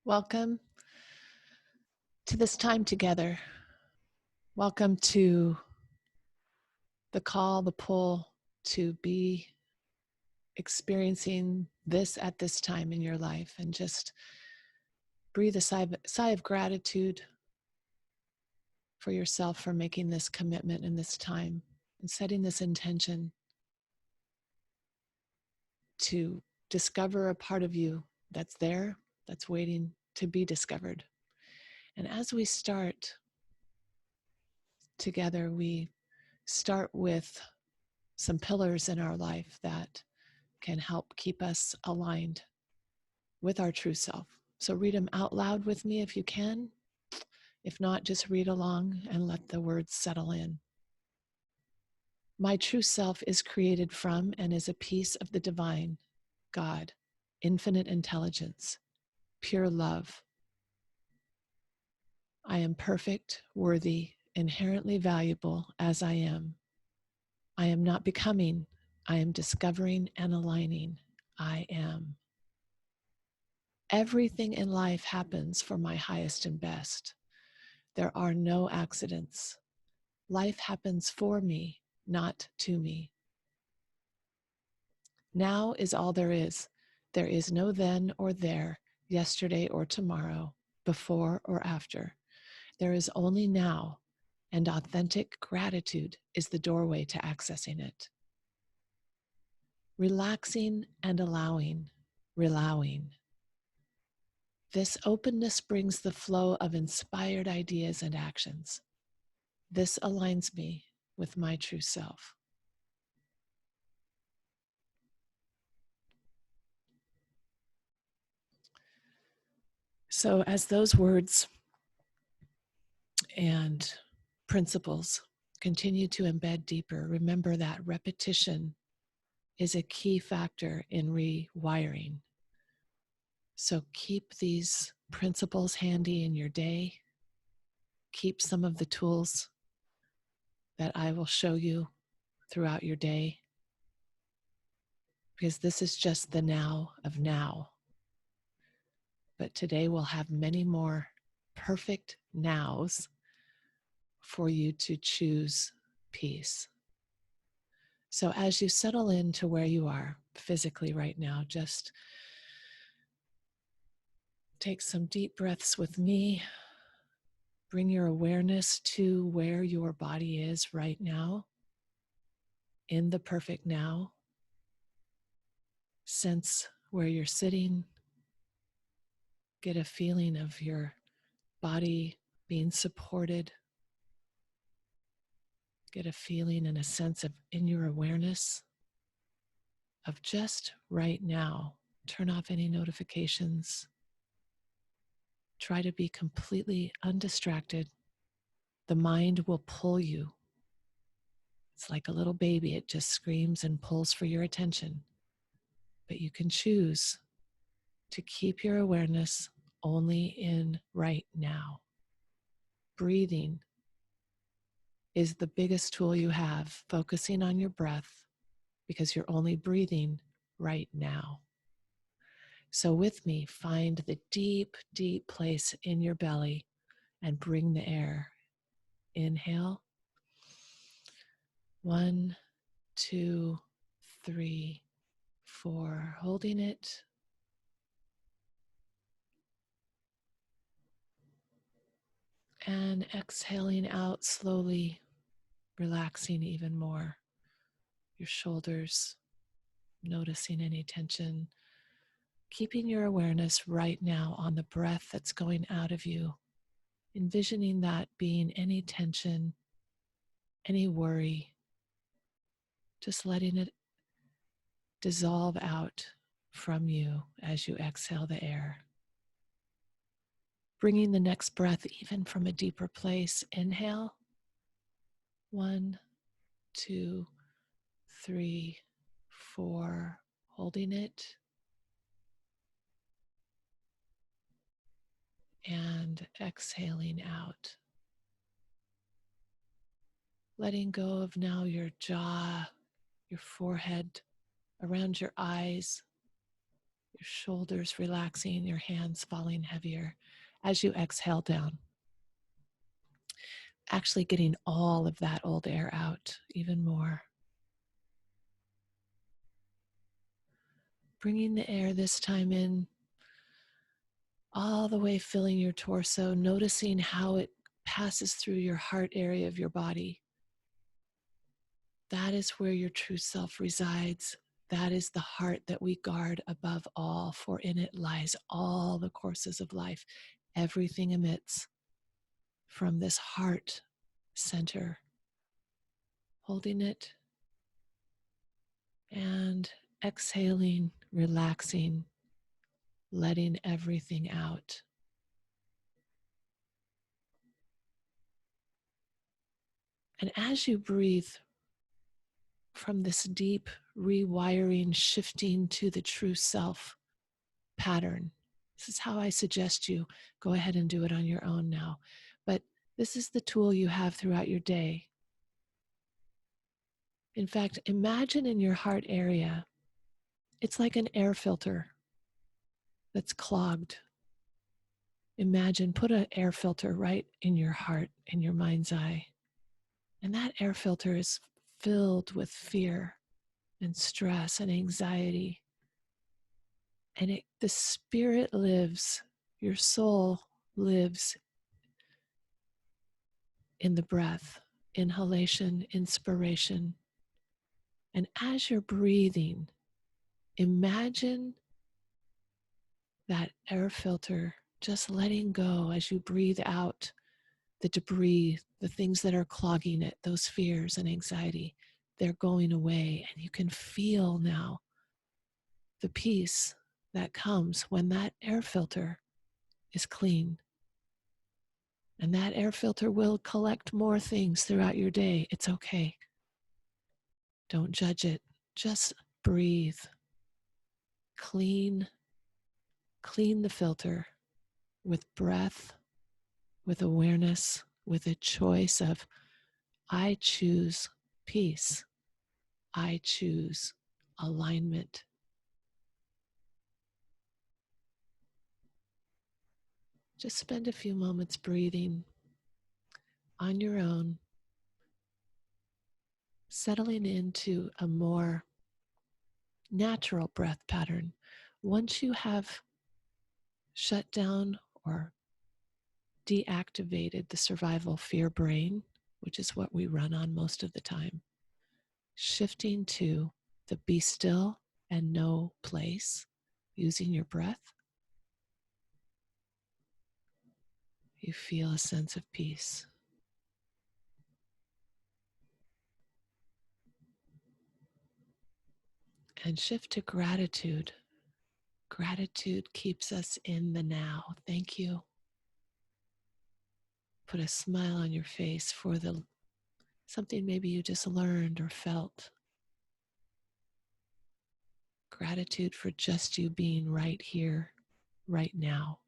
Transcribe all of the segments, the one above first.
Welcome to this time together. Welcome to the call, the pull to be experiencing this at this time in your life, and just breathe a sigh of gratitude for yourself for making this commitment in this time and setting this intention to discover a part of you that's there, that's waiting to be discovered. And as we start together, we start with some pillars in our life that can help keep us aligned with our true self. So read them out loud with me if you can. If not, just read along and let the words settle in. My true self is created from and is a piece of the divine, God, infinite intelligence, pure love. I am perfect, worthy, inherently valuable as I am. I am not becoming, I am discovering and aligning. I am. Everything in life happens for my highest and best. There are no accidents. Life happens for me, not to me. Now is all there is. There is no then or there, yesterday or tomorrow, before or after. There is only now, and authentic gratitude is the doorway to accessing it. Relaxing and allowing. This openness brings the flow of inspired ideas and actions. This aligns me with my true self. So, as those words and principles continue to embed deeper, remember that repetition is a key factor in rewiring. So, keep these principles handy in your day. Keep some of the tools that I will show you throughout your day, because this is just the now of now. But today we'll have many more perfect nows for you to choose peace. So as you settle into where you are physically right now, just take some deep breaths with me. Bring your awareness to where your body is right now, in the perfect now. Sense where you're sitting. Get a feeling of your body being supported. Get a feeling and a sense of, in your awareness, of just right now. Turn off any notifications. Try to be completely undistracted. The mind will pull you. It's like a little baby. It just screams and pulls for your attention. But you can choose to keep your awareness only in right now. Breathing is the biggest tool you have, focusing on your breath, because you're only breathing right now. So with me, find the deep, deep place in your belly and bring the air. Inhale. 1, 2, 3, 4. Holding it. And exhaling out slowly, relaxing even more. Your shoulders, noticing any tension. Keeping your awareness right now on the breath that's going out of you. Envisioning that being any tension, any worry, just letting it dissolve out from you as you exhale the air. Bringing the next breath even from a deeper place. Inhale. 1, 2, 3, 4. Holding it. And exhaling out. Letting go of now your jaw, your forehead, around your eyes, Your shoulders relaxing, your hands falling heavier as you exhale down. Actually getting all of that old air out even more. Bringing the air this time in, all the way filling your torso, noticing how it passes through your heart area of your body. That is where your true self resides. That is the heart that we guard above all, for in it lies all the courses of life. Everything emits from this heart center. Holding it and exhaling, relaxing, letting everything out. And as you breathe from this deep rewiring, shifting to the true self pattern, this is how I suggest you go ahead and do it on your own now. But this is the tool you have throughout your day. In fact, imagine in your heart area, it's like an air filter that's clogged. Imagine, put an air filter right in your heart, in your mind's eye. And that air filter is filled with fear and stress and anxiety. And the spirit lives, your soul lives in the breath, inhalation, inspiration. And as you're breathing, imagine that air filter just letting go as you breathe out the debris, the things that are clogging it, those fears and anxiety, they're going away. And you can feel now the peace that comes when that air filter is clean. And that air filter will collect more things throughout your day. It's okay. Don't judge it. Just breathe. Clean the filter with breath, with awareness, with a choice of, I choose peace. I choose alignment. Just spend a few moments breathing on your own, settling into a more natural breath pattern. Once you have shut down or deactivated the survival fear brain, which is what we run on most of the time, shifting to the be still and know place using your breath, you feel a sense of peace. And shift to gratitude. Gratitude keeps us in the now. Thank you. Put a smile on your face for something maybe you just learned or felt. Gratitude for just you being right here, right now.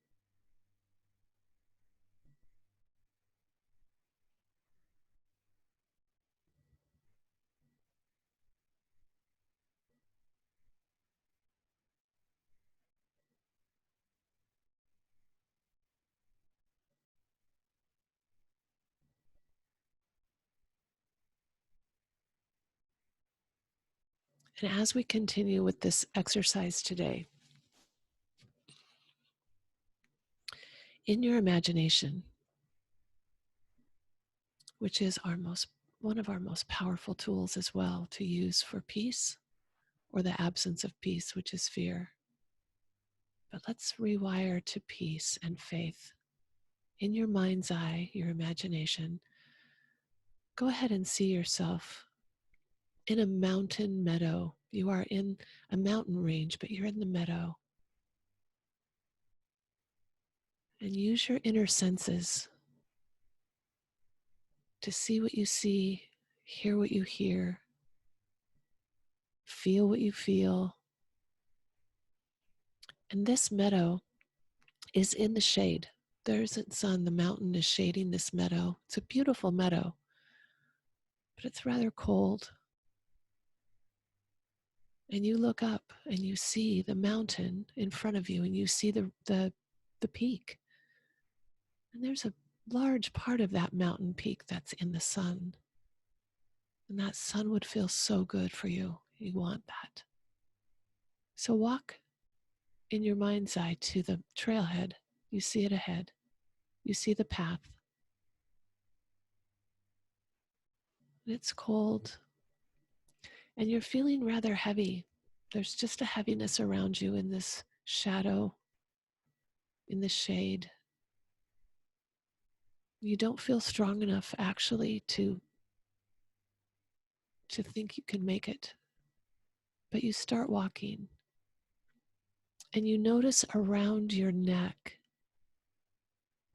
And as we continue with this exercise today, in your imagination, which is one of our most powerful tools as well to use for peace or the absence of peace, which is fear. But let's rewire to peace and faith. In your mind's eye, your imagination, go ahead and see yourself in a mountain meadow. You are in a mountain range, but you're in the meadow. And use your inner senses to see what you see, hear what you hear, feel what you feel. And this meadow is in the shade. There isn't sun. The mountain is shading this meadow. It's a beautiful meadow, but it's rather cold. and you look up and you see the mountain in front of you, and you see the peak. And there's a large part of that mountain peak that's in the sun. And that sun would feel so good for you. You want that. So walk in your mind's eye to the trailhead. You see it ahead. You see the path. It's cold. And you're feeling rather heavy. There's just a heaviness around you in this shadow, in the shade. You don't feel strong enough actually to think you can make it. But you start walking, and you notice around your neck,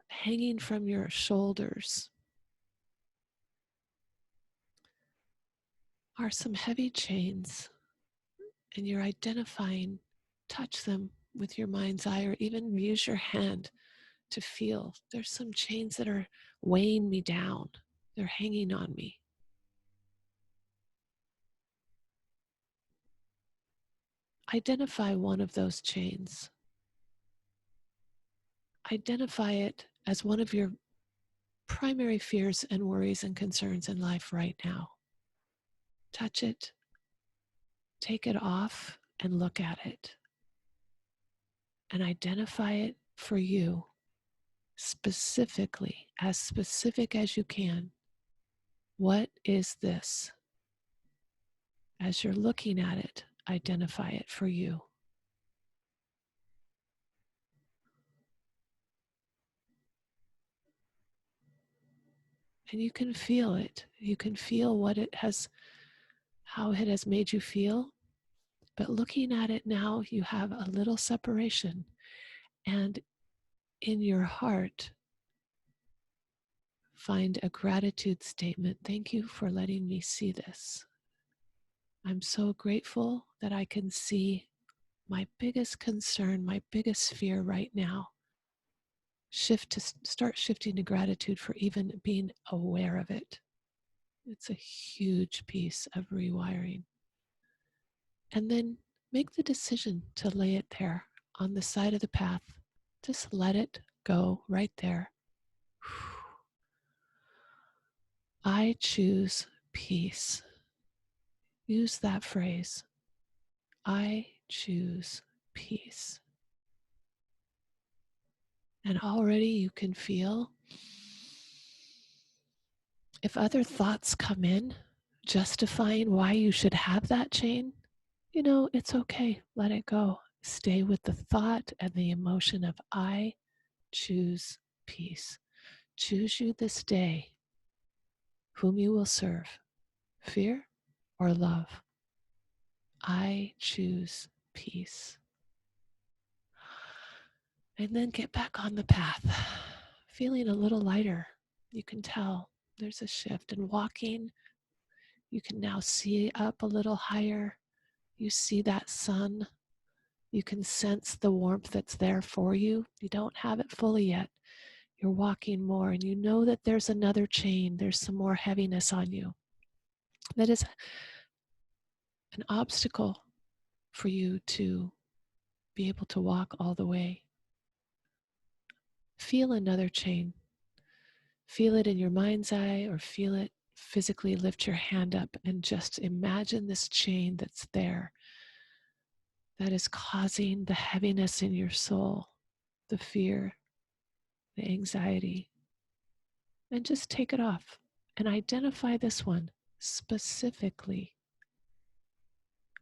hanging from your shoulders, are some heavy chains, and you're identifying, touch them with your mind's eye, or even use your hand to feel. There's some chains that are weighing me down. They're hanging on me. Identify one of those chains. Identify it as one of your primary fears and worries and concerns in life right now. Touch it, take it off, and look at it. And identify it for you specifically, as specific as you can. What is this? As you're looking at it, identify it for you. And you can feel it. You can feel what it has, how it has made you feel. But looking at it now, you have a little separation. And in your heart, find a gratitude statement. Thank you for letting me see this. I'm so grateful that I can see my biggest concern, my biggest fear right now. Start shifting to gratitude for even being aware of it. It's a huge piece of rewiring. And then make the decision to lay it there on the side of the path. Just let it go right there. I choose peace. Use that phrase. I choose peace. And already you can feel, if other thoughts come in justifying why you should have that chain, it's okay. Let it go. Stay with the thought and the emotion of I choose peace. Choose you this day whom you will serve, fear or love. I choose peace. And then get back on the path, feeling a little lighter. You can tell there's a shift. And walking, you can now see up a little higher. You see that sun. You can sense the warmth that's there for you. You don't have it fully yet. You're walking more, and you know that there's another chain. There's some more heaviness on you. That is an obstacle for you to be able to walk all the way. Feel another chain. Feel it in your mind's eye, or feel it physically. Lift your hand up and just imagine this chain that's there, that is causing the heaviness in your soul, the fear, the anxiety. And just take it off and identify this one specifically.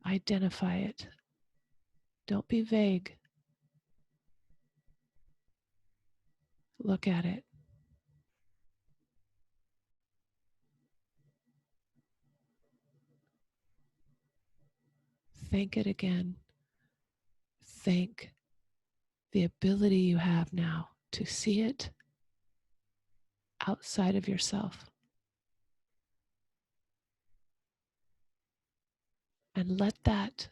Identify it. Don't be vague. Look at it. Thank it again. Thank the ability you have now to see it outside of yourself. And let that,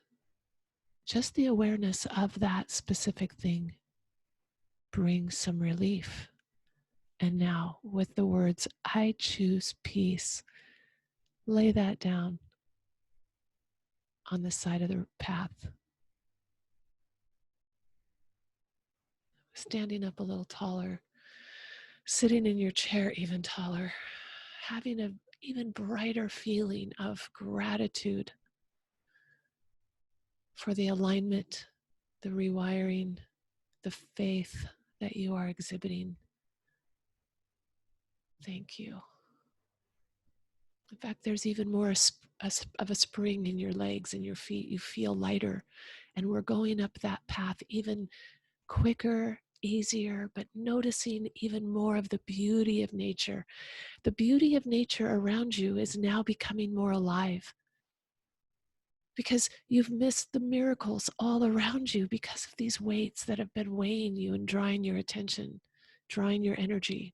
just the awareness of that specific thing, bring some relief. And now, with the words, I choose peace, lay that down. on the side of the path. Standing up a little taller, sitting in your chair even taller, having an even brighter feeling of gratitude for the alignment, the rewiring, the faith that you are exhibiting. Thank you. In fact, there's even more of a spring in your legs and your feet. You feel lighter. And we're going up that path even quicker, easier, but noticing even more of the beauty of nature. The beauty of nature around you is now becoming more alive because you've missed the miracles all around you because of these weights that have been weighing you and drawing your attention, drawing your energy.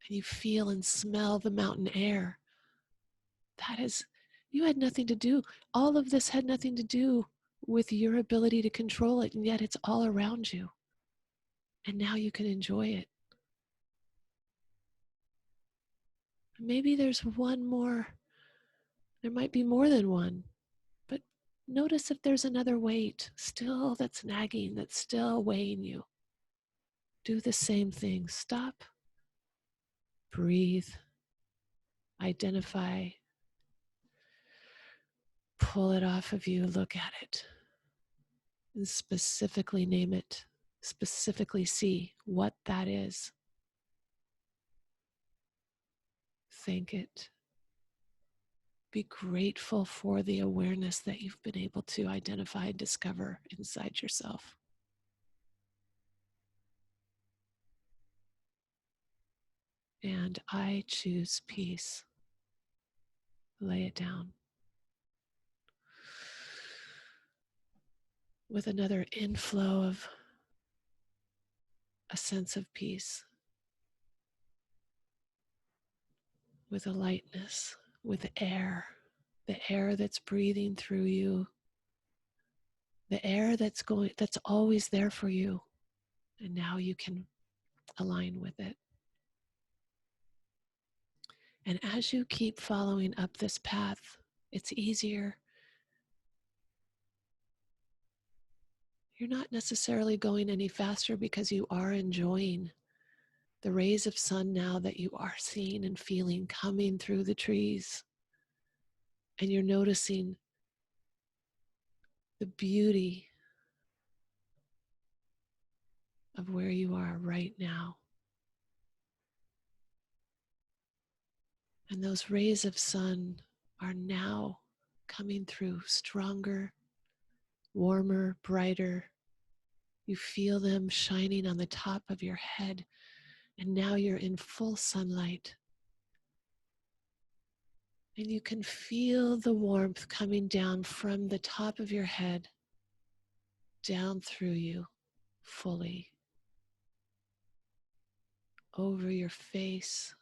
And you feel and smell the mountain air. That is, you had nothing to do. All of this had nothing to do with your ability to control it, and yet it's all around you. And now you can enjoy it. Maybe there's one more. There might be more than one, but notice if there's another weight still that's nagging, that's still weighing you. Do the same thing. Stop, breathe, identify, pull it off of you, look at it, and specifically name it, specifically see what that is. Thank it. Be grateful for the awareness that you've been able to identify and discover inside yourself. And I choose peace. Lay it down. With another inflow of a sense of peace, with a lightness, with air, the air that's breathing through you, the air that's always there for you, and now you can align with it. And as you keep following up this path, it's easier. You're not necessarily going any faster because you are enjoying the rays of sun now that you are seeing and feeling coming through the trees. And you're noticing the beauty of where you are right now. And those rays of sun are now coming through stronger, warmer, brighter. You feel them shining on the top of your head, and now you're in full sunlight. And you can feel the warmth coming down from the top of your head, down through you fully, over your face,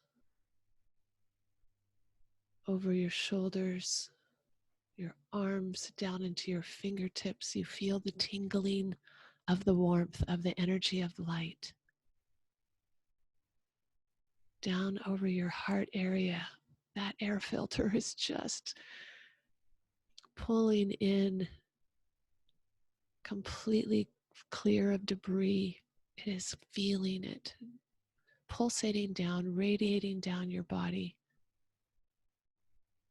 over your shoulders, your arms down into your fingertips. You feel the tingling of the warmth, of the energy of light. Down over your heart area, that air filter is just pulling in, completely clear of debris. It is feeling it, pulsating down, radiating down your body.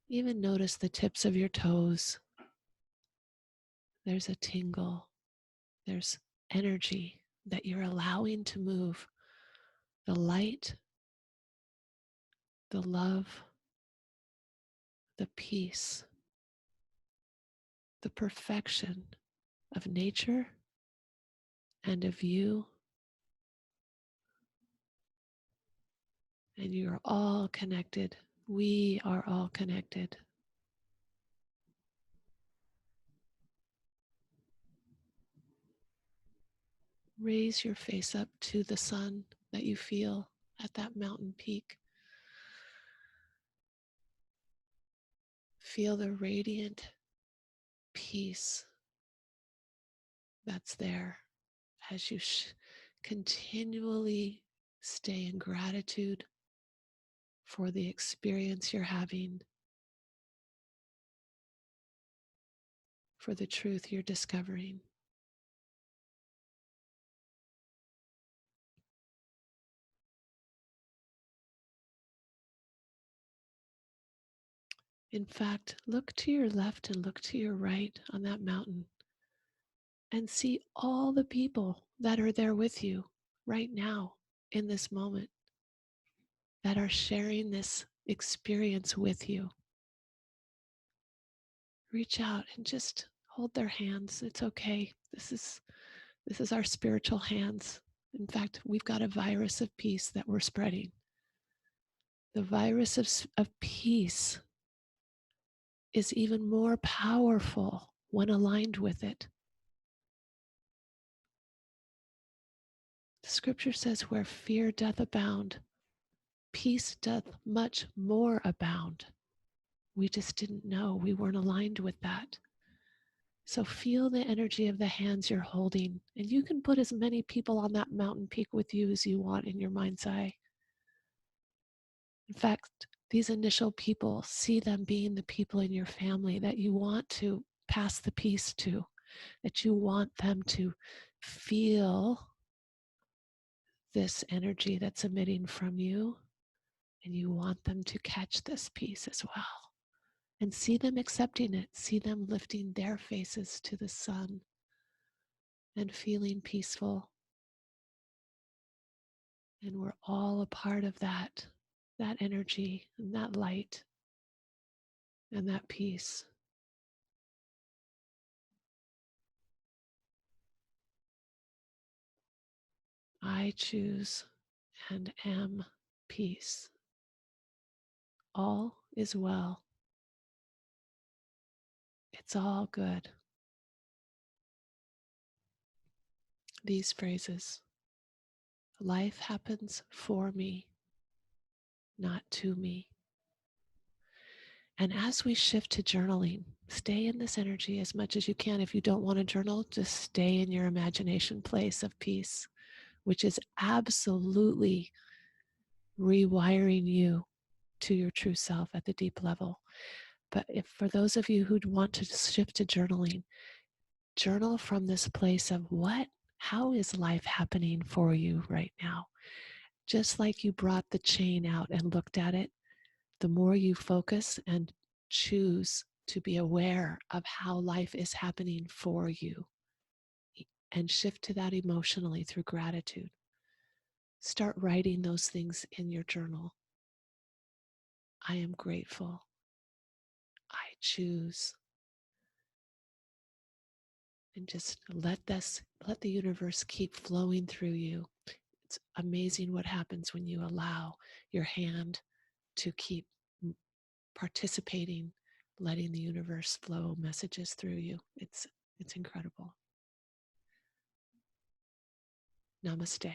Even notice the tips of your toes. There's a tingle. There's energy that you're allowing to move. The light, the love, the peace, the perfection of nature and of you. And you are all connected. We are all connected. Raise your face up to the sun that you feel at that mountain peak. Feel the radiant peace that's there as you continually stay in gratitude for the experience you're having for the truth you're discovering. In fact, look to your left and look to your right on that mountain and see all the people that are there with you right now in this moment that are sharing this experience with you. Reach out and just hold their hands. It's okay. This is our spiritual hands. In fact, we've got a virus of peace that we're spreading. The virus of peace is even more powerful when aligned with it. The scripture says, where fear doth abound, peace doth much more abound. We just didn't know. We weren't aligned with that. So feel the energy of the hands you're holding. And you can put as many people on that mountain peak with you as you want in your mind's eye. In fact, these initial people, see them being the people in your family that you want to pass the peace to, that you want them to feel this energy that's emitting from you, and you want them to catch this peace as well. And see them accepting it, see them lifting their faces to the sun and feeling peaceful. And we're all a part of that energy and that light and that peace. I choose and am peace. All is well. It's all good. These phrases. Life happens for me, not to me. And as we shift to journaling, stay in this energy as much as you can. If you don't want to journal, just stay in your imagination place of peace, which is absolutely rewiring you to your true self at the deep level. But if for those of you who want to shift to journaling, journal from this place of how is life happening for you right now? Just like you brought the chain out and looked at it, the more you focus and choose to be aware of how life is happening for you and shift to that emotionally through gratitude. Start writing those things in your journal. I am grateful. I choose. And just let the universe keep flowing through you. It's amazing what happens when you allow your hand to keep participating, letting the universe flow messages through you. It's incredible. Namaste.